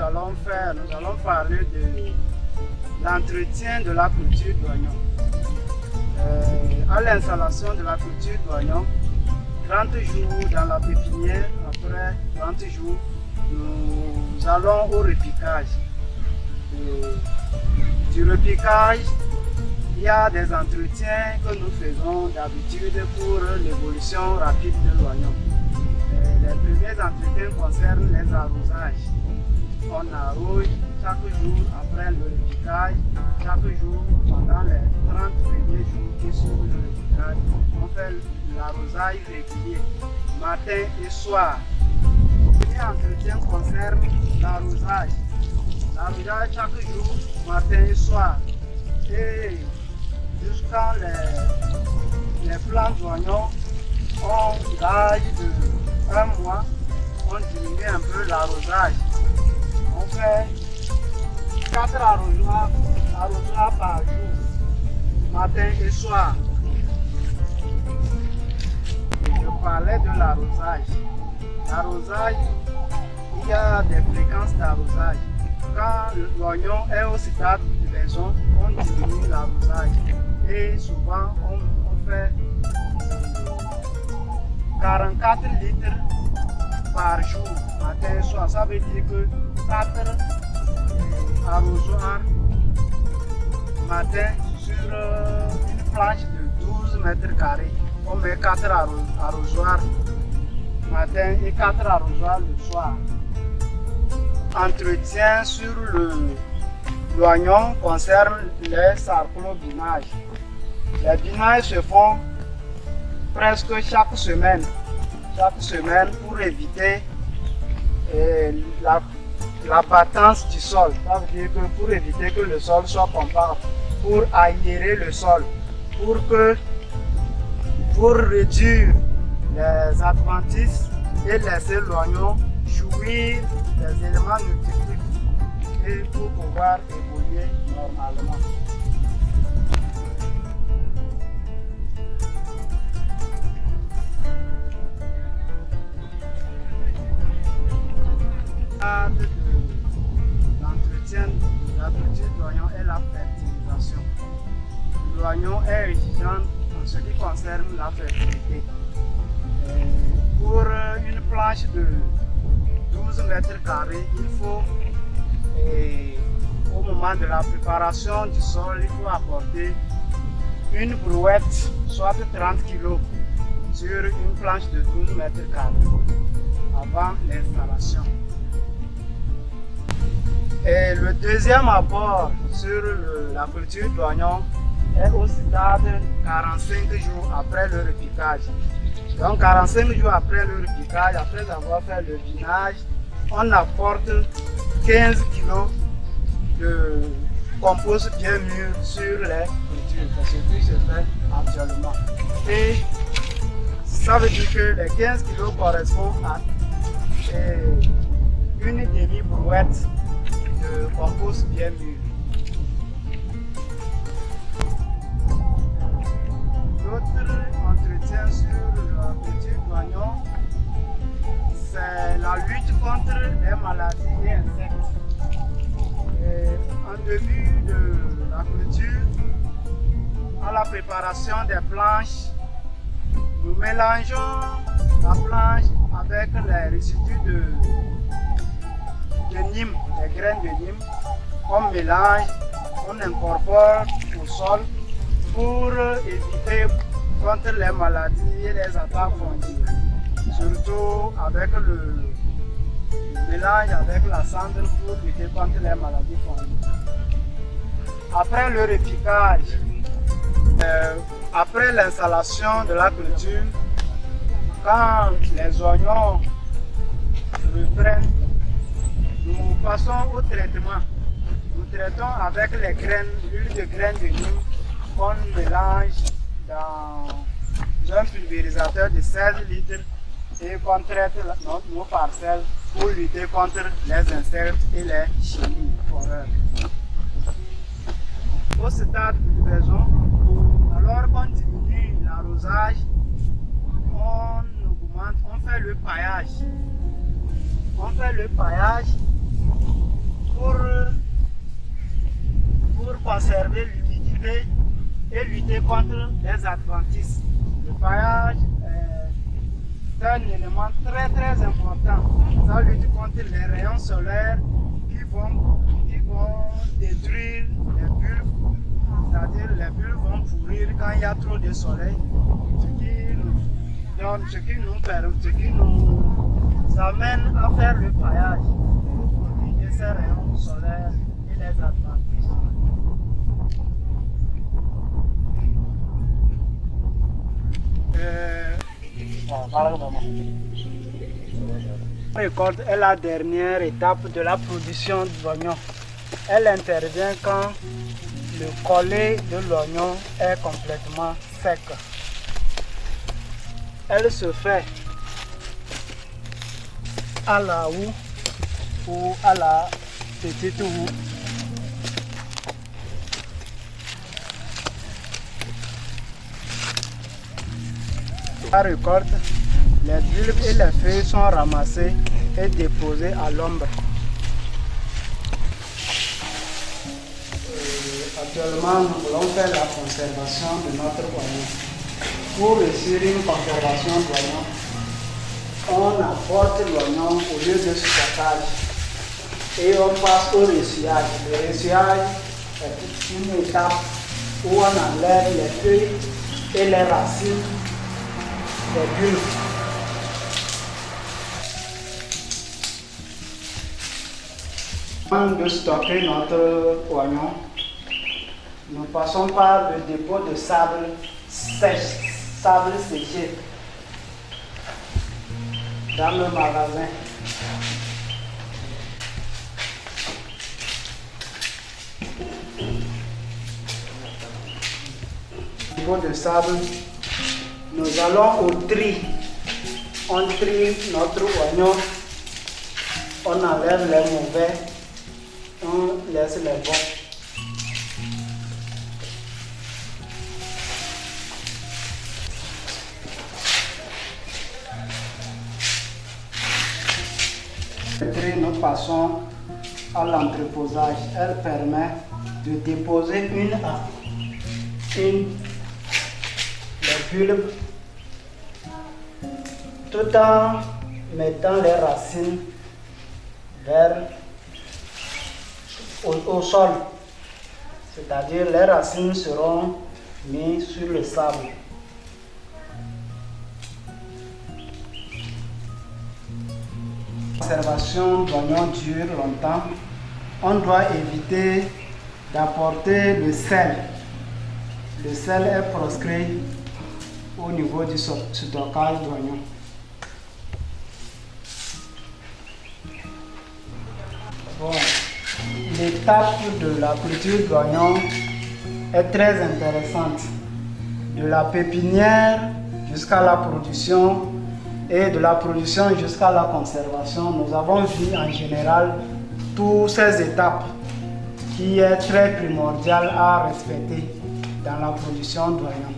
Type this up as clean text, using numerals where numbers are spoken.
allons faire, nous allons parler de l'entretien de la culture d'oignon. À l'installation de la culture d'oignon, 30 jours dans la pépinière, après 30 jours, nous allons au repiquage. Du repiquage, il y a des entretiens que nous faisons d'habitude pour l'évolution rapide de l'oignon. Les premiers entretiens concernent les arrosages. On arrose chaque jour après le repiquage, chaque jour pendant les 30 premiers jours qui suivent le repiquage. On fait l'arrosage régulier, matin et soir. Le premier entretien concerne l'arrosage. L'arrosage chaque jour, matin et soir. Et jusqu'à les plants d'oignons, on gage de 1 mois, on diminue un peu l'arrosage. On fait 4 arrosoirs par jour, matin et soir. Je parlais de l'arrosage. L'arrosage, il y a des fréquences d'arrosage. Quand l'oignon est au stade de maison, on diminue l'arrosage. Et souvent, on fait 44 litres par jour, matin et soir. Ça veut dire que 4 arrosoirs matin sur une planche de 12 mètres carrés. On met 4 arrosoirs matin et 4 arrosoirs le soir. Entretien sur l'oignon concerne les sarclobinages. Les binages se font presque chaque semaine pour éviter la battance du sol. Ça veut dire que pour éviter que le sol soit compacte, pour aérer le sol, pour réduire les adventices et laisser l'oignon jouir des éléments nutritifs et pour pouvoir évoluer normalement. L'entretien de la culture d'oignon est la fertilisation. L'oignon est exigeant en ce qui concerne la fertilité. Pour une planche de 12 mètres carrés, il faut, au moment de la préparation du sol, il faut apporter une brouette, soit 30 kg, sur une planche de 12 mètres carrés avant l'installation. Et le deuxième apport sur la culture d'oignon est au stade 45 jours après le repiquage. Donc 45 jours après le repiquage, après avoir fait le binage, on apporte 15 kg de compost bien mûr sur les cultures. C'est ce qui se fait actuellement. Et ça veut dire que les 15 kg correspondent à une demi-brouette de compost bien mûr. L'autre entretien sur la culture d'oignon, c'est la lutte contre les maladies et insectes. En début de la culture, à la préparation des planches, nous mélangeons la planche avec les résidus de Nîmes, les graines de Nîmes. On mélange, on incorpore au sol pour éviter contre les maladies et les attaques fongiques. Surtout avec le mélange avec la cendre pour lutter contre les maladies fongiques. Après le repiquage, après l'installation de la culture, quand les oignons reprennent, nous passons au traitement. Nous traitons avec les graines, l'huile de graines de Nîmes qu'on mélange dans un pulvérisateur de 16 litres et qu'on traite nos parcelles pour lutter contre les insectes et les chenilles foreurs. Au stade de livraison, alors qu'on diminue l'arrosage, on fait le paillage. On fait le paillage pour conserver l'humidité et lutter contre les adventices. Le paillage est un élément très important. Ça lutte contre les rayons solaires qui vont détruire les bulbes. C'est-à-dire les bulbes vont pourrir quand il y a trop de soleil, ce qui nous amène à faire le paillage pour protéger ces rayons solaires et les adventices. La récolte est la dernière étape de la production de l'oignon. Elle intervient quand le collet de l'oignon est complètement sec. Elle se fait à la houe ou à la petite houe. La récolte, les bulbes et les feuilles sont ramassés et déposés à l'ombre. Actuellement, nous voulons faire la conservation de notre oignon. Pour réussir une conservation d'oignon, on apporte l'oignon au lieu de stockage et on passe au ressuyage. Le ressuyage est une étape où on enlève les feuilles et les racines des bulbes. Avant de stocker notre oignon, nous passons par le dépôt de sable séché dans le magasin. Dépôt de sable, nous allons au tri. On trie notre oignon, on enlève les mauvais, on laisse les bons. Nous passons à l'entreposage. Elle permet de déposer une à une les bulbes tout en mettant les racines au sol. C'est-à-dire les racines seront mises sur le sable. La conservation d'oignons dure longtemps. On doit éviter d'apporter le sel. Le sel est proscrit au niveau du stockage d'oignons. Bon, l'étape de la culture d'oignons est très intéressante. De la pépinière jusqu'à la production et de la production jusqu'à la conservation, nous avons vu en général toutes ces étapes qui est très primordial à respecter dans la production d'oignons.